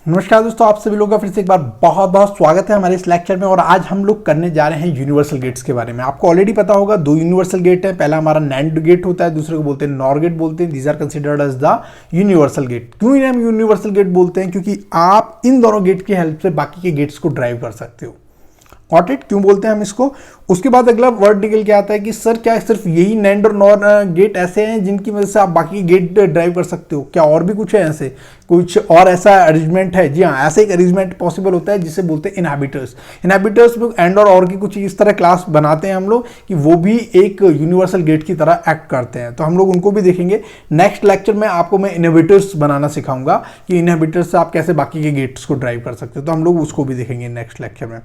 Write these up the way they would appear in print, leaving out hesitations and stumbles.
नमस्कार दोस्तों, आप सभी लोगों का फिर से एक बार बहुत बहुत स्वागत है हमारे इस लेक्चर में। और आज हम लोग करने जा रहे हैं यूनिवर्सल गेट्स के बारे में। आपको ऑलरेडी पता होगा दो यूनिवर्सल गेट है। पहला हमारा नैंड गेट होता है, दूसरे को बोलते हैं नॉर गेट बोलते हैं। These are considered as the universal gate. क्यों इन्हें हम यूनिवर्सल गेट बोलते हैं? क्योंकि आप इन दोनों गेट की हेल्प से बाकी के गेट्स को ड्राइव कर सकते हो। Got it? क्यों बोलते हैं हम इसको? उसके बाद अगला वर्ड निकल के आता है कि सर क्या सिर्फ यही नैंड और नॉर गेट ऐसे हैं जिनकी वजह से आप बाकी गेट ड्राइव कर सकते हो? क्या और भी कुछ है ऐसे, कुछ और ऐसा अरेंजमेंट है? जी हाँ, ऐसे एक अरेंजमेंट पॉसिबल होता है जिसे बोलते हैं इनहैबिटर्स। इनहैबिटर्स में एंड और की कुछ इस तरह क्लास बनाते हैं हम लोग कि वो भी एक यूनिवर्सल गेट की तरह एक्ट करते हैं। तो हम लोग उनको भी देखेंगे नेक्स्ट लेक्चर में। आपको मैं इनहिबिटर्स बनाना सिखाऊंगा कि इनहिबिटर्स से आप कैसे बाकी के गेट्स को ड्राइव कर सकते हो। तो हम लोग उसको भी देखेंगे नेक्स्ट लेक्चर में,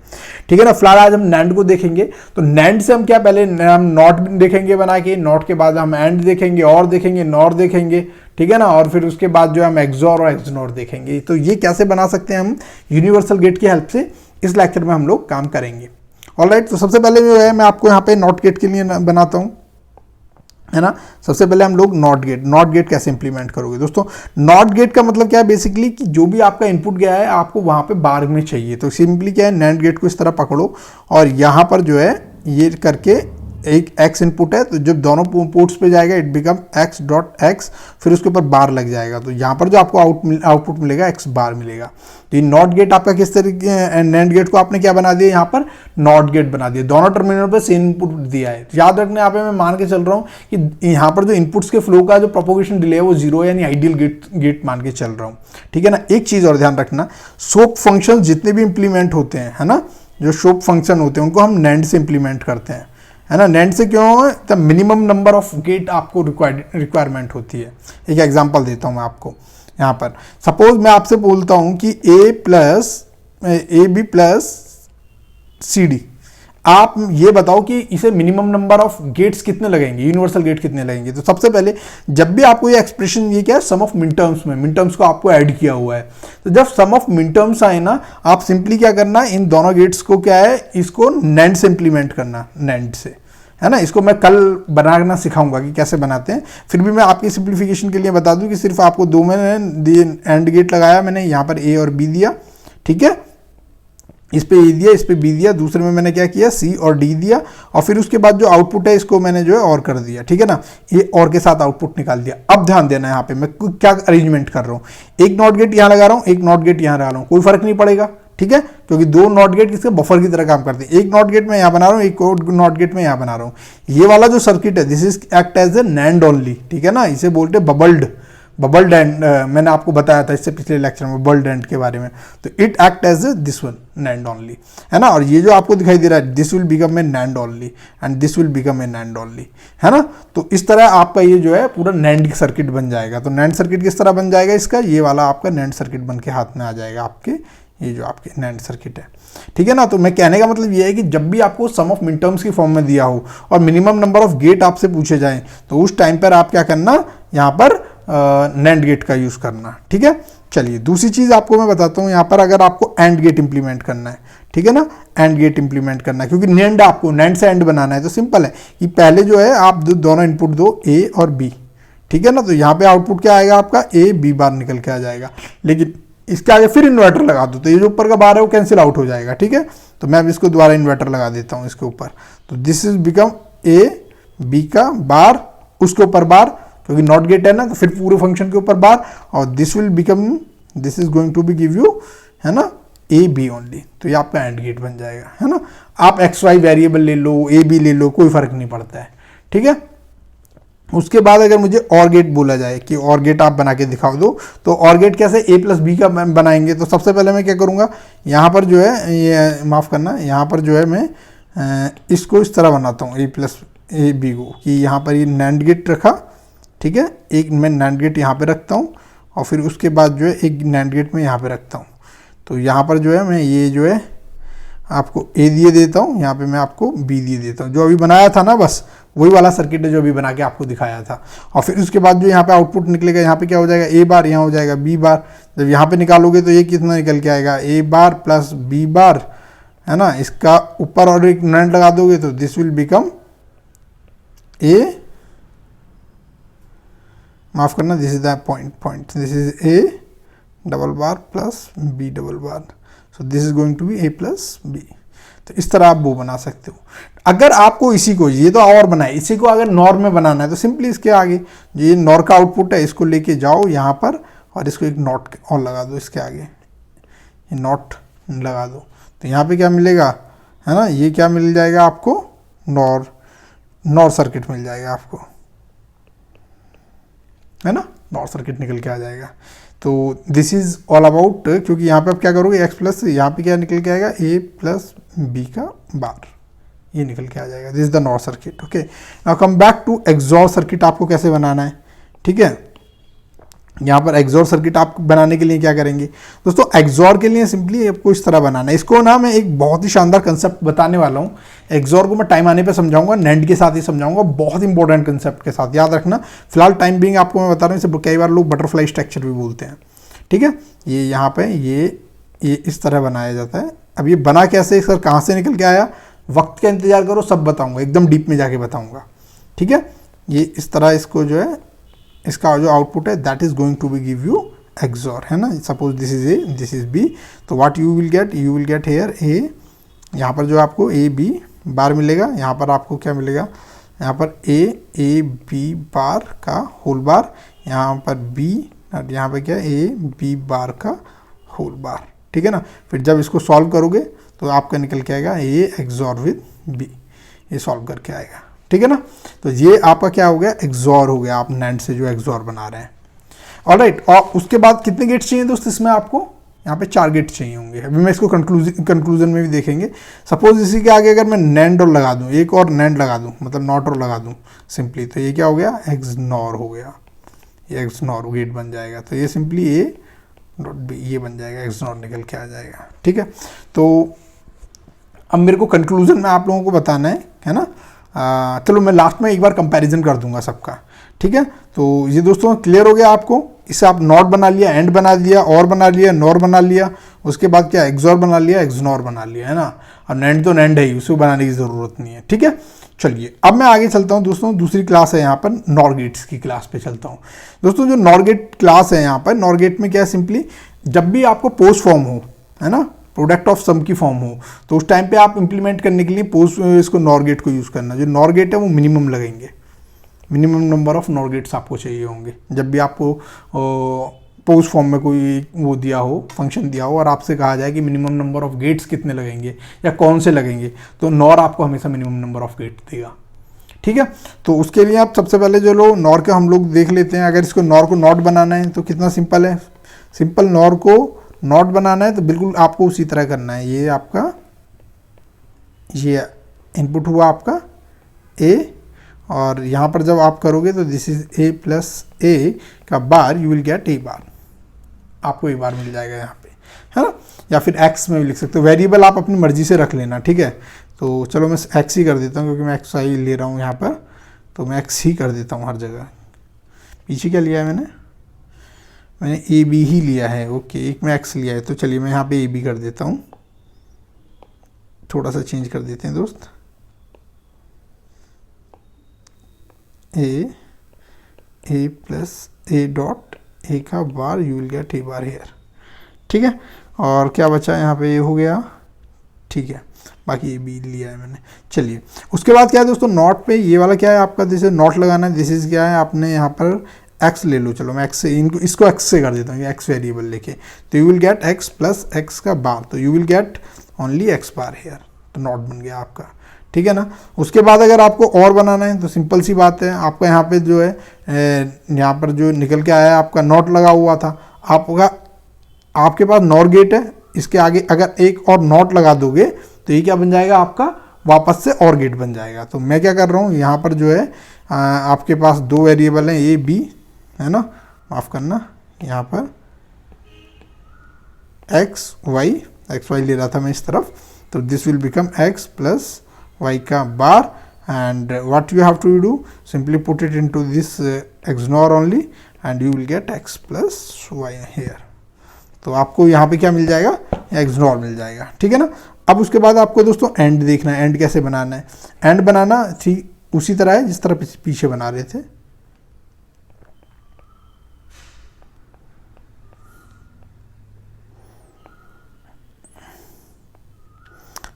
ठीक है ना। फिलहाल आज हम नैंड को देखेंगे। तो नैंड से हम क्या, पहले हम नॉट देखेंगे बना के, नॉट के बाद हम एंड देखेंगे, और देखेंगे, नॉर देखेंगे, ठीक है ना। और फिर उसके बाद जो हम एक्सॉर और एक्सनॉर देखेंगे। तो ये कैसे बना सकते हैं हम यूनिवर्सल गेट की हेल्प से, इस लेक्चर में हम लोग काम करेंगे। ऑलराइट, तो सबसे पहले जो है मैं आपको यहाँ पे नॉट गेट के लिए बनाता हूँ, है ना। सबसे पहले हम लोग नॉट गेट कैसे इंप्लीमेंट करोगे दोस्तों? नॉट गेट का मतलब क्या है बेसिकली कि जो भी आपका इनपुट गया है आपको वहाँ पे बार में चाहिए। तो सिंपली क्या है, नैंड गेट को इस तरह पकड़ो और यहाँ पर जो है ये करके एक x इनपुट है, तो जब दोनों पोर्ट्स पे जाएगा it become x dot x, फिर उसके ऊपर बार लग जाएगा। तो यहाँ पर जो आपको आउटपुट मिलेगा x बार मिलेगा। तो ये नॉट गेट आपका किस तरीके, नैंड गेट को आपने क्या बना दिया, यहाँ पर नॉट गेट बना दिया। दोनों टर्मिनल पर सेम इनपुट दिया है। याद रखना, यहाँ पे मैं मान के चल रहा हूँ कि यहाँ पर जो इनपुट्स के फ्लो का जो प्रोपोगेशन डिले है वो 0 यानी आइडियल गेट मान के चल रहा हूँ, ठीक है ना। एक चीज़ और ध्यान रखना, सोप फंक्शन जितने भी इंप्लीमेंट होते हैं, है ना, जो सोप फंक्शन होते हैं उनको हम नैंड से इंप्लीमेंट करते हैं, है ना। नैंड से क्यों? The minimum number of gate आपको रिक्वायरमेंट होती है। एक एग्जांपल देता हूँ मैं आपको। यहाँ पर सपोज मैं आपसे बोलता हूँ कि A B plus C D, आप ये बताओ कि इसे मिनिमम नंबर ऑफ गेट्स कितने लगेंगे, यूनिवर्सल गेट कितने लगेंगे। तो सबसे पहले जब भी आपको ये एक्सप्रेशन, ये क्या है, सम ऑफ मिन टर्म्स में मिन टर्म्स को आपको ऐड किया हुआ है। तो जब सम ऑफ मिन टर्म्स आए ना, आप सिंपली क्या करना, इन दोनों गेट्स को क्या है, इसको नैंड से इंप्लीमेंट करना, नैंड से, है ना। इसको मैं कल बनाना सिखाऊंगा कि कैसे बनाते हैं। फिर भी मैं आपकी सिंप्लीफिकेशन के लिए बता दूं कि सिर्फ आपको दो मैंने एंड गेट लगाया, मैंने यहाँ पर ए और बी दिया, ठीक है। इस पे ए दिया, इस पे बी दिया, दूसरे में मैंने क्या किया, सी और डी दिया, और फिर उसके बाद जो आउटपुट है इसको मैंने जो है और कर दिया, ठीक है ना। ये और के साथ आउटपुट निकाल दिया। अब ध्यान देना यहाँ पे मैं क्या अरेंजमेंट कर रहा हूँ। एक नॉट गेट यहाँ लगा रहा हूँ, एक नॉट गेट यहाँ लगा रहा हूँ, कोई फर्क नहीं पड़ेगा, ठीक है, क्योंकि दो नॉट गेट किसके बफर की तरह काम करते हैं। एक नॉट गेट में यहाँ बना रहा हूँ, एक नॉट गेट में यहाँ बना रहा हूँ। ये वाला जो सर्किट है this is act as a NAND only, ठीक है ना। इसे बोलते बबल डैंड, मैंने आपको बताया था इससे पिछले लेक्चर में बबल डैंड के बारे में। तो it act as this one NAND only, है ना। और ये जो आपको दिखाई दे रहा है this will become a NAND only and this will become a NAND only, है ना। तो इस तरह आपका ये जो है पूरा नैंड सर्किट बन जाएगा। तो नैंड सर्किट किस तरह बन जाएगा इसका, ये वाला आपका नैंड सर्किट बन के हाथ में आ जाएगा आपके, ये जो आपके नैंड सर्किट है, ठीक है ना। तो मैं कहने का मतलब ये है कि जब भी आपको सम ऑफ मिन टर्म्स की फॉर्म में दिया हो और मिनिमम नंबर ऑफ गेट आपसे पूछे जाएं, तो उस टाइम पर आप क्या करना, यहाँ पर नैंड गेट का यूज करना, ठीक है। चलिए दूसरी चीज आपको मैं बताता हूँ। यहाँ पर अगर आपको एंड गेट इंप्लीमेंट करना है, ठीक है ना, एंड गेट इंप्लीमेंट करना है, क्योंकि नैंड आपको नैंड से एंड बनाना है। तो सिंपल है कि पहले जो है आप दोनों इनपुट दो, ए और बी, ठीक है ना। तो यहाँ पे आउटपुट क्या आएगा आपका, ए बी बार निकल के आ जाएगा। लेकिन इसके आगे फिर इन्वर्टर लगा दो तो ये जो ऊपर का बार है वो कैंसिल आउट हो जाएगा, ठीक है। तो मैं अब इसको दोबारा इन्वर्टर लगा देता हूँ इसके ऊपर। तो this is become A B का बार, उसके ऊपर बार, क्योंकि नॉट गेट है ना, तो फिर पूरे फंक्शन के ऊपर बार, और this will become, this is going to be give you, है ना, ए बी ओनली। तो ये आपका एंड गेट बन जाएगा, है ना। आप एक्स वाई वेरिएबल ले लो, ए बी ले लो, कोई फर्क नहीं पड़ता है, ठीक है। उसके बाद अगर मुझे और गेट बोला जाए कि और गेट आप बना के दिखाओ दो, तो और गेट कैसे, ए प्लस बी का बनाएंगे। तो सबसे पहले मैं क्या करूँगा, यहाँ पर जो है ये माफ़ करना, यहाँ पर जो है मैं इसको इस तरह बनाता हूँ, ए प्लस ए बी को, कि यहाँ पर ये नैंड गेट रखा, ठीक है। एक मैं नैंड गेट यहाँ पे रखता हूँ और फिर उसके बाद जो है एक नैंड गेट में यहाँ पे रखता हूँ। तो यहाँ पर जो है मैं ये जो है आपको ए दिए देता हूँ, यहाँ पे मैं आपको बी दिए देता हूँ। जो अभी बनाया था ना, बस वही वाला सर्किट है जो अभी बना के आपको दिखाया था। और फिर उसके बाद जो यहाँ पे आउटपुट निकलेगा, यहाँ पे क्या हो जाएगा, ए बार, यहाँ हो जाएगा बी बार। जब यहाँ पे निकालोगे तो ये कितना निकल के आएगा, ए बार प्लस बी बार, है ना। इसका ऊपर और एक नैंड लगा दोगे तो दिस विल बिकम ए, माफ करना, this is the point, this is A double bar plus B double bar, so this is going to be A plus B. तो इस तरह आप वो बना सकते हो। अगर आपको इसी को, ये तो और बनाए, इसी को अगर नॉर में बनाना है तो सिंपली इसके आगे ये नॉर का आउटपुट है, इसको लेके जाओ यहाँ पर और इसको एक नॉट और लगा दो, इसके आगे ये नॉट लगा दो। तो यहाँ पे क्या मिलेगा, है ना, ये क्या मिल जाएगा आपको, नॉर सर्किट मिल जाएगा आपको, है ना, नॉर सर्किट निकल के आ जाएगा। तो दिस इज ऑल अबाउट, क्योंकि यहाँ पे आप क्या करोगे, एक्स प्लस यहाँ पे क्या निकल के आएगा, ए प्लस बी का बार, ये निकल के आ जाएगा। This is the NOR circuit. Okay, now come back to XOR circuit, आपको कैसे बनाना है। ठीक है, यहाँ पर एक्सॉर सर्किट आप बनाने के लिए क्या करेंगे दोस्तों, एक्सॉर के लिए सिंपली आपको इस तरह बनाना है। इसको ना मैं एक बहुत ही शानदार कंसेप्ट बताने वाला हूँ। एक्सॉर को मैं टाइम आने पे समझाऊंगा, नैंड के साथ ही समझाऊंगा, बहुत इंपॉर्टेंट कंसेप्ट के साथ, याद रखना। फिलहाल टाइम बिंग आपको मैं बता रहा हूँ, इसे कई बार लोग बटरफ्लाई स्ट्रक्चर भी बोलते हैं। ठीक है, ये यहाँ पे ये इस तरह बनाया जाता है। अब ये बना कैसे, सर कहाँ से निकल के आया, वक्त का इंतजार करो, सब बताऊँगा, एकदम डीप में जाके बताऊँगा। ठीक है, ये इस तरह इसको जो है, इसका जो आउटपुट है that is going to be give you XOR, है ना। Suppose this is A, this is B, तो what you will get here A, यहाँ पर जो आपको ए बी बार मिलेगा, यहाँ पर आपको क्या मिलेगा, यहाँ पर ए बी बार का होल बार, यहाँ पर बी, यहाँ पे क्या ए बी बार का होल बार। ठीक है ना, फिर जब इसको सॉल्व करोगे तो आपका निकल के आएगा ए एक्सॉर विद बी, ये सॉल्व करके आएगा। ठीक है ना, तो ये आपका क्या हो गया, एक्सॉर हो गया, आप नैंड से जो एक्सॉर बना रहे हैं। ऑलराइट, और उसके बाद कितने गेट्स चाहिए दोस्त, इसमें आपको यहाँ पे 4 गेट चाहिए होंगे। अभी मैं इसको कंक्लूजन में भी देखेंगे। सपोज इसी के आगे अगर मैं नैंड और लगा दूँ, एक और नैंड लगा दूँ, मतलब नॉट और लगा दूँ सिंपली, तो ये क्या हो गया, एक्स नॉर हो गया, ये एक्स नॉर गेट बन जाएगा। तो ये सिंपली ए डॉट बी ये बन जाएगा, एक्स नॉर निकल के आ जाएगा। ठीक है, तो अब मेरे को कंक्लूजन में आप लोगों को बताना है ना। चलो मैं लास्ट में एक बार कंपैरिजन कर दूंगा सबका। ठीक है, तो ये दोस्तों क्लियर हो गया आपको। इससे आप नॉट बना लिया, एंड बना लिया, और बना लिया, नॉर बना लिया, उसके बाद क्या एक्सॉर बना लिया, एक्सनॉर बना लिया, है ना। और नैंड तो नैंड है ही, उसको बनाने की ज़रूरत नहीं है। ठीक है, चलिए अब मैं आगे चलता हूँ दोस्तों, दूसरी क्लास है यहाँ पर नॉर गेट्स की क्लास पे चलता हूँ दोस्तों। जो नॉर गेट क्लास है यहाँ पर, नॉर गेट में क्या है, सिंपली जब भी आपको पोस्ट फॉर्म हो, है ना, प्रोडक्ट ऑफ सम की फॉर्म हो, तो उस टाइम पे आप इंप्लीमेंट करने के लिए पोस्ट इसको नॉर गेट को यूज़ करना। जो नॉर गेट है वो मिनिमम लगेंगे, minimum number of NOR gates आपको चाहिए होंगे। जब भी आपको पोस्ट फॉर्म में कोई वो दिया हो, फंक्शन दिया हो, और आपसे कहा जाए कि मिनिमम नंबर ऑफ गेट्स कितने लगेंगे या कौन से लगेंगे, तो नॉर आपको हमेशा मिनिमम नंबर ऑफ गेट देगा। ठीक है, तो उसके लिए आप सबसे पहले जो लो नॉर के हम लोग देख लेते हैं। अगर इसको नॉर को नॉट बनाना है तो कितना सिंपल है, सिंपल नॉर को नॉट बनाना है तो बिल्कुल आपको उसी तरह करना है। ये आपका ये इनपुट हुआ आपका ए, और यहाँ पर जब आप करोगे तो दिस इज ए प्लस ए का bar, you will get A बार, आपको ए बार मिल जाएगा यहाँ पे, है ना। या फिर एक्स में भी लिख सकते हो, वेरिएबल आप अपनी मर्जी से रख लेना। ठीक है, तो चलो मैं एक्स ही कर देता हूँ क्योंकि मैं एक्स आई ले रहा हूँ यहाँ पर, तो मैं एक्स ही कर देता हूँ हर जगह। पीछे क्या लिया है मैंने ए बी ही लिया है। ओके, एक में एक्स लिया है, तो चलिए मैं यहाँ पे ए बी कर देता हूँ। थोड़ा सा चेंज कर देते हैं दोस्त, ए प्लस ए डॉट ए का bar, you will get A bar here. ठीक है, और क्या बचा यहाँ पे, ये हो गया। ठीक है, बाकी ये बी लिया है मैंने। चलिए उसके बाद क्या है दोस्तों, नॉट पे ये वाला क्या है आपका, जैसे नॉट लगाना है, दिस इज क्या है, आपने यहाँ पर एक्स ले लो। चलो मैं एक्स से इसको एक्स से कर देता हूँ, एक्स वेरिएबल लेके, तो you will get X plus X का बार, तो you will get only X bar here, तो नॉट बन गया आपका। ठीक है ना, उसके बाद अगर आपको और बनाना है तो सिंपल सी बात है, आपका यहाँ पे जो है यहाँ पर जो निकल के आया आपका नॉट लगा हुआ था, आपके पास नॉर गेट है, इसके आगे अगर एक और नॉट लगा दोगे तो ये क्या बन जाएगा आपका, वापस से और गेट बन जाएगा। तो मैं क्या कर रहा हूँ, यहाँ पर जो है आपके पास 2 वेरिएबल हैं ए बी, है ना, माफ़ करना, यहाँ पर एक्स वाई ले रहा था मैं इस तरफ, तो this will become x plus y का बार, and what you have to do, simply put it into this XNOR only and you will get x plus y here। तो आपको यहाँ पे क्या मिल जाएगा, XNOR मिल जाएगा। ठीक है ना, अब उसके बाद आपको दोस्तों एंड देखना है, एंड कैसे बनाना है। एंड बनाना ठीक उसी तरह है जिस तरह पीछे बना रहे थे।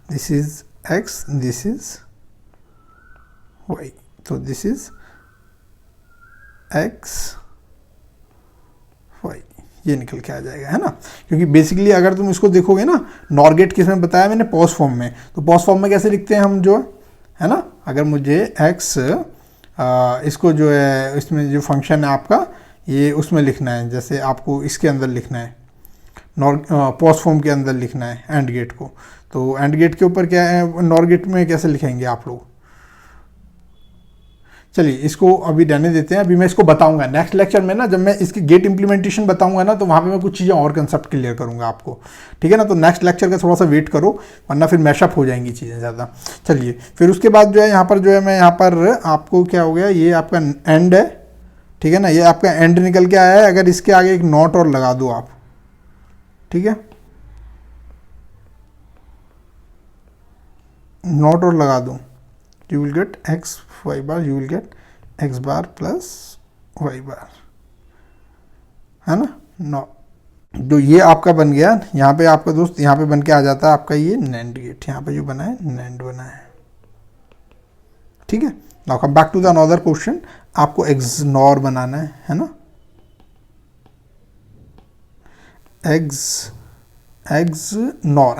This is X, this is Y, तो दिस इज एक्स वाई, ये निकल के आ जाएगा, है ना। क्योंकि बेसिकली अगर तुम इसको देखोगे ना, नॉर गेट किसमें बताया मैंने, पॉज फॉर्म में, तो पॉज फॉर्म में कैसे लिखते हैं हम, जो है ना, अगर मुझे एक्स इसको जो है इसमें जो फंक्शन है आपका ये उसमें लिखना है, जैसे आपको इसके अंदर लिखना है, नॉर पॉज फॉर्म के अंदर लिखना है एंड गेट को, तो एंड गेट के ऊपर क्या है, नॉर गेट में कैसे लिखेंगे आप लोग। चलिए इसको अभी रहने देते हैं, अभी मैं इसको बताऊंगा नेक्स्ट लेक्चर में ना, जब मैं इसकी गेट इंप्लीमेंटेशन बताऊंगा ना, तो वहाँ पे मैं कुछ चीज़ें और कंसेप्ट क्लियर करूंगा आपको, ठीक है ना। तो नेक्स्ट लेक्चर का थोड़ा सा वेट करो, वरना फिर मैशअप हो जाएंगी चीज़ें ज़्यादा। चलिए फिर उसके बाद जो है यहाँ पर जो है मैं यहाँ पर आपको क्या हो गया, ये आपका एंड है, ठीक है ना, ये आपका एंड निकल के आया है। अगर इसके आगे एक नॉट और लगा दो आप, ठीक है, नॉट और लगा दो, you will get X Y bar, you will get X bar plus Y bar, है ना। नो, तो ये आपका बन गया, यहाँ पे आपका दोस्त यहाँ पे बन के आ जाता है आपका ये नैंड गेट, यहाँ पे जो बना है नैंड बना है, ठीक है। Now come back to the another question, आपको एक्सनॉर बनाना है ना, एक्सनॉर,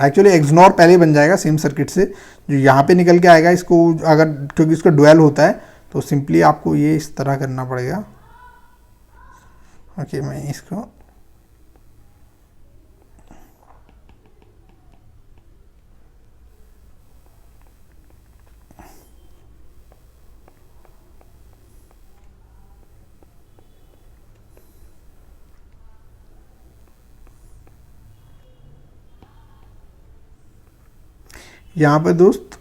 एक्चुअली एक्सनॉर पहले बन जाएगा सेम सर्किट से, जो यहाँ पे निकल के आएगा इसको, अगर क्योंकि इसका डुअल होता है तो सिंपली आपको ये इस तरह करना पड़ेगा। ओके, मैं इसको यहाँ पे दोस्त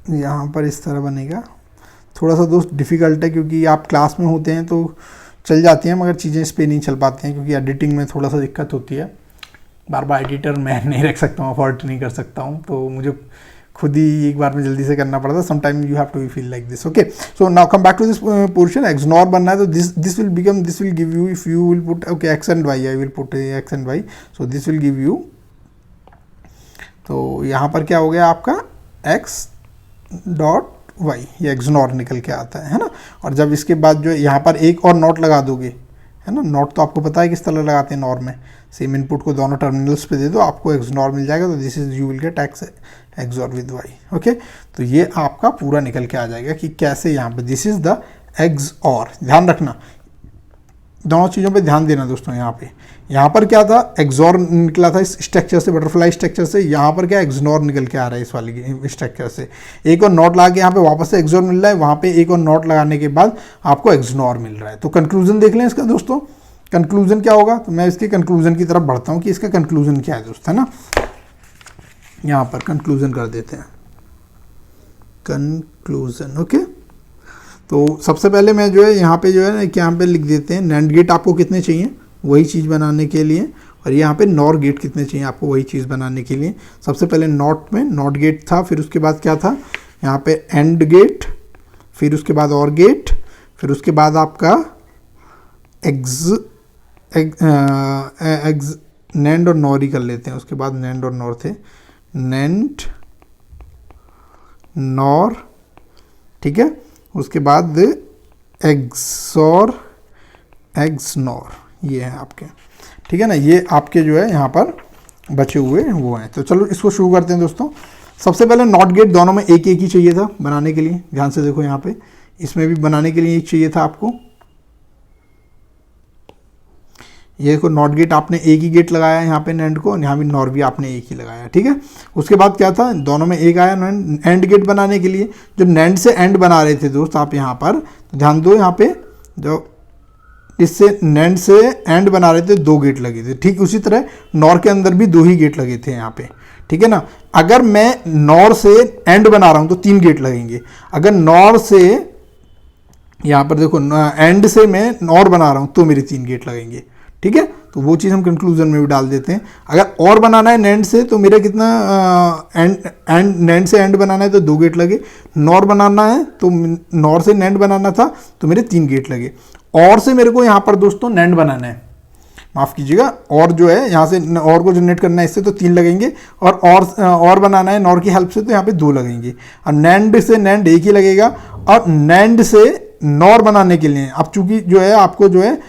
यहाँ पर इस तरह बनेगा, थोड़ा सा दोस्त डिफ़िकल्ट है क्योंकि आप क्लास में होते हैं तो चल जाती हैं, मगर चीज़ें इस पर नहीं चल पाती हैं क्योंकि एडिटिंग में थोड़ा सा दिक्कत होती है। बार बार एडिटर मैं नहीं रख सकता हूँ, अफोर्ड नहीं कर सकता हूँ, तो मुझे खुद ही एक बार में जल्दी से करना पड़ता है। Sometime you have to feel like this. Okay, so now come back to this portion, XNOR बनना है तो this will become, this will give you, if you will put okay X and Y, I will put X and Y, so this will give you, तो यहाँ पर क्या हो गया आपका एक्स डॉट वाई, ये एक्सनॉर निकल के आता है ना। और जब इसके बाद जो यहाँ पर एक और नॉट लगा दोगे, है ना, नॉट तो आपको पता है किस तरह लगाते हैं नॉर में, सेम इनपुट को दोनों टर्मिनल्स पे दे दो, आपको एक्सनॉर मिल जाएगा, तो this is you will get X XOR with Y. Okay, तो ये आपका पूरा निकल के आ जाएगा कि कैसे यहाँ पे दिस इज द एक्सऑर। ध्यान रखना, दोनों चीज़ों पे ध्यान देना दोस्तों। यहाँ पर क्या था, एक्सॉर निकला था इस स्ट्रक्चर से, बटरफ्लाई स्ट्रक्चर से, यहाँ पर क्या एक्सनॉर निकल के आ रहा है इस वाली स्ट्रक्चर से। एक और नॉट लगा के यहाँ पे वापस से एक्सॉर मिल रहा है, वहाँ पे एक और नॉट लगाने के बाद आपको एक्सनॉर मिल रहा है। तो कंक्लूजन देख लें इसका दोस्तों, कंक्लूजन क्या होगा, तो मैं इसके कंक्लूजन की तरफ बढ़ता हूँ कि इसका कंक्लूजन क्या है दोस्त, है ना। यहाँ पर कंक्लूजन कर देते हैं, कंक्लूजन। ओके, तो सबसे पहले मैं जो है यहाँ पे जो है ना, यहाँ पे लिख देते हैं नैंड गेट आपको कितने चाहिए वही चीज़ बनाने के लिए, और यहाँ पे नॉर गेट कितने चाहिए आपको वही चीज़ बनाने के लिए। सबसे पहले नॉट में नॉट गेट था, फिर उसके बाद क्या था यहाँ पे एंड गेट, फिर उसके बाद और गेट, फिर उसके बाद आपका नैंड और नॉर ही कर लेते हैं, उसके बाद नैंड और नॉर थे, नैंड नॉर, ठीक है, उसके बाद एक्सॉर एक्सनॉर, ये है आपके, ठीक है ना। ये आपके जो है यहाँ पर बचे हुए वो हैं। तो चलो इसको शुरू करते हैं दोस्तों। सबसे पहले नॉट गेट दोनों में एक एक ही चाहिए था बनाने के लिए, ध्यान से देखो यहाँ पे, इसमें भी बनाने के लिए एक चाहिए था आपको, ये को नॉट गेट आपने एक ही गेट लगाया यहाँ पे नैंड को, यहाँ भी नॉर भी आपने एक ही लगाया, ठीक है। उसके बाद क्या था, दोनों में एक आया एंड गेट बनाने के लिए, जो नैंड से एंड बना रहे थे दोस्त आप यहाँ पर, तो ध्यान दो यहाँ पे जो इससे नैंड से एंड बना रहे थे दो गेट लगे थे, ठीक उसी तरह नॉर के अंदर भी दो ही गेट लगे थे यहाँ पे, ठीक है ना। अगर मैं नॉर से एंड बना रहा हूँ तो 3 गेट लगेंगे, अगर नॉर से यहाँ पर देखो एंड से मैं नॉर बना रहा हूँ तो मेरे 3 गेट लगेंगे, ठीक है। तो वो चीज़ हम कंक्लूजन में भी डाल देते हैं। अगर और बनाना है नैंड से तो मेरा कितना एंड नैंड से एंड बनाना है तो 2 गेट लगे, नॉर बनाना है तो नॉर से नैंड बनाना था तो मेरे 3 गेट लगे, और से मेरे को यहाँ पर दोस्तों नैंड बनाना है, माफ़ कीजिएगा, और जो है यहाँ से और को जनरेट करना है इससे तो 3 लगेंगे, और बनाना है नॉर की हेल्प से तो यहाँ पे 2 लगेंगे। और नैंड से नैंड एक ही लगेगा, और नैंड से नॉर बनाने के लिए अब चूंकि जो है आपको जो है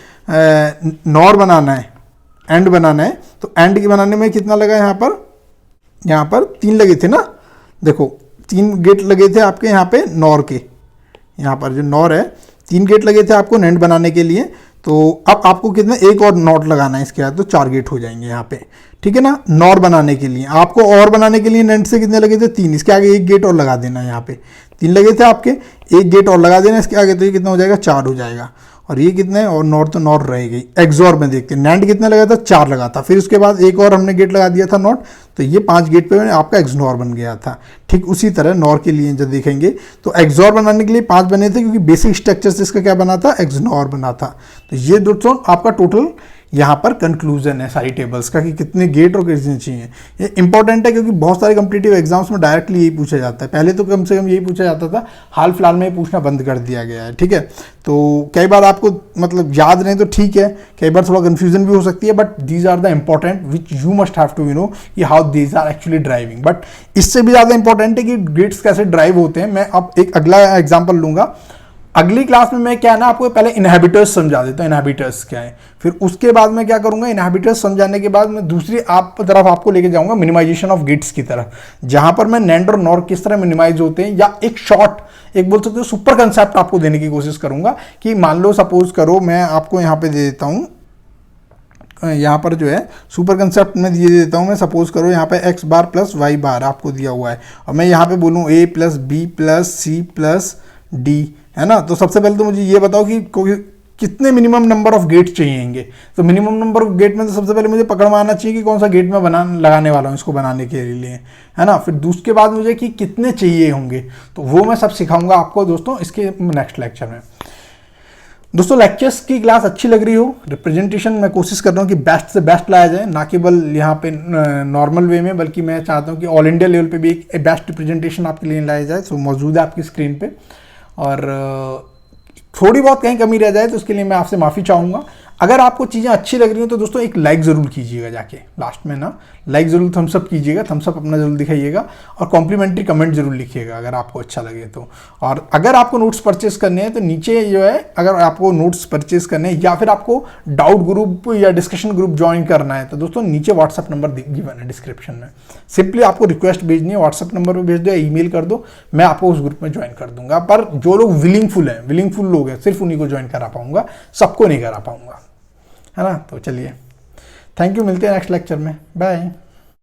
नॉर बनाना है, एंड बनाना है, तो एंड के बनाने में कितना लगा यहाँ पर 3 लगे थे ना, देखो 3 गेट लगे थे आपके यहाँ पे नॉर के, यहाँ पर जो नॉर है 3 गेट लगे थे आपको नैंड बनाने के लिए। तो अब आपको कितना एक और नॉट लगाना है इसके बाद, तो 4 गेट हो जाएंगे यहाँ पे, ठीक है ना। नॉर बनाने के लिए आपको, और बनाने के लिए नैंड से कितने लगे थे 3, इसके आगे 1 गेट और लगा देना है, यहाँ पे 3 लगे थे आपके, 1 गेट और लगा देना इसके आगे, तो ये कितना हो जाएगा 4 हो जाएगा। और ये कितने, और नॉर तो नॉर रह गई। एक्सॉर में देखते हैं नैंड कितना लगा था 4 लगा था, फिर उसके बाद एक और हमने गेट लगा दिया था नॉट, तो ये 5 गेट पे आपका एक्सनॉर बन गया था। ठीक उसी तरह नॉर के लिए जब देखेंगे तो एक्सॉर बनाने के लिए 5 बने थे, क्योंकि बेसिक स्ट्रक्चर से इसका क्या बना था, एक्सनॉर बना था। तो ये दोस्तों आपका टोटल यहाँ पर कंक्लूजन है सारी टेबल्स का कि कितने गेट और कितने चाहिए। ये इंपॉर्टेंट है क्योंकि बहुत सारे कॉम्पिटिटिव एग्जाम्स में डायरेक्टली यही पूछा जाता है, पहले तो कम से कम यही पूछा जाता था, हाल फिलहाल में पूछना बंद कर दिया गया है। ठीक है, तो कई बार आपको मतलब याद नहीं तो ठीक है, कई बार थोड़ा कंफ्यूजन भी हो सकती है, but these are the important which you must have to know कि how these are actually driving. But इससे भी ज़्यादा इंपॉर्टेंट है कि गेट्स कैसे ड्राइव होते हैं। मैं अब एक अगला एग्जाम्पल लूंगा, अगली क्लास में मैं क्या है ना आपको पहले इनहैबिटर्स समझा देता हूँ, इनहैबिटर्स क्या है, फिर उसके बाद मैं क्या करूंगा, इनहैबिटर्स समझाने के बाद मैं दूसरी तरफ आपको लेके जाऊंगा मिनिमाइजेशन ऑफ गेट्स की तरफ, जहां पर मैं नैंड और नॉर किस तरह मिनिमाइज होते हैं, या एक शॉर्ट एक बोल सकते हो सुपर कंसेप्ट आपको देने की कोशिश करूंगा। कि मान लो सपोज करो मैं आपको यहाँ पे दे देता हूँ, यहाँ पर जो है सुपर कंसेप्ट में दे देता हूँ मैं, सपोज करो यहाँ पे x बार प्लस वाई बार आपको दिया हुआ है, और मैं यहाँ पे बोलूँ a plus B plus C plus D, है ना। तो सबसे पहले तो मुझे ये बताओ कि कितने मिनिमम नंबर ऑफ गेट चाहिएंगे। तो मिनिमम नंबर ऑफ गेट में तो सबसे पहले मुझे पकड़ में आना चाहिए कि कौन सा गेट मैं लगाने वाला हूँ इसको बनाने के लिए, है ना। फिर दूसरे बाद मुझे कि कितने चाहिए होंगे, तो वो मैं सब सिखाऊंगा आपको दोस्तों इसके नेक्स्ट लेक्चर में। दोस्तों लेक्चर्स की क्लास अच्छी लग रही हो, रिप्रेजेंटेशन मैं कोशिश कर रहा हूँ कि बेस्ट से बेस्ट लाया जाए, ना केवल यहाँ पे नॉर्मल वे में, बल्कि मैं चाहता हूँ कि ऑल इंडिया लेवल पे भी एक बेस्ट रिप्रेजेंटेशन आपके लिए लाया जाए। सो मौजूद है आपकी स्क्रीन पे, और थोड़ी बहुत कहीं कमी रह जाए तो उसके लिए मैं आपसे माफ़ी चाहूँगा। अगर आपको चीज़ें अच्छी लग रही हो तो दोस्तों एक लाइक ज़रूर कीजिएगा, जाके लास्ट में ना लाइक ज़रूर थम्सअप कीजिएगा, थम्सअप अपना ज़रूर दिखाइएगा, और कॉम्प्लीमेंट्री कमेंट जरूर लिखिएगा अगर आपको अच्छा लगे तो। और अगर आपको नोट्स परचेस करने हैं तो नीचे जो है, अगर आपको नोट्स परचेस करने हैं या फिर आपको डाउट ग्रुप या डिस्कशन ग्रुप ज्वाइन करना है तो दोस्तों नीचे व्हाट्सअप नंबर गिवन है डिस्क्रिप्शन में, सिंपली आपको रिक्वेस्ट भेजनी है, व्हाट्सअप नंबर पर भेज दो या ईमेल कर दो, मैं आपको उस ग्रुप में ज्वाइन कर दूंगा। पर जो लोग विलिंगफुल लोग हैं सिर्फ उन्हीं को ज्वाइन करा पाऊंगा, सबको नहीं करा पाऊंगा, है ना। तो चलिए, थैंक यू, मिलते हैं नेक्स्ट लेक्चर में, बाय।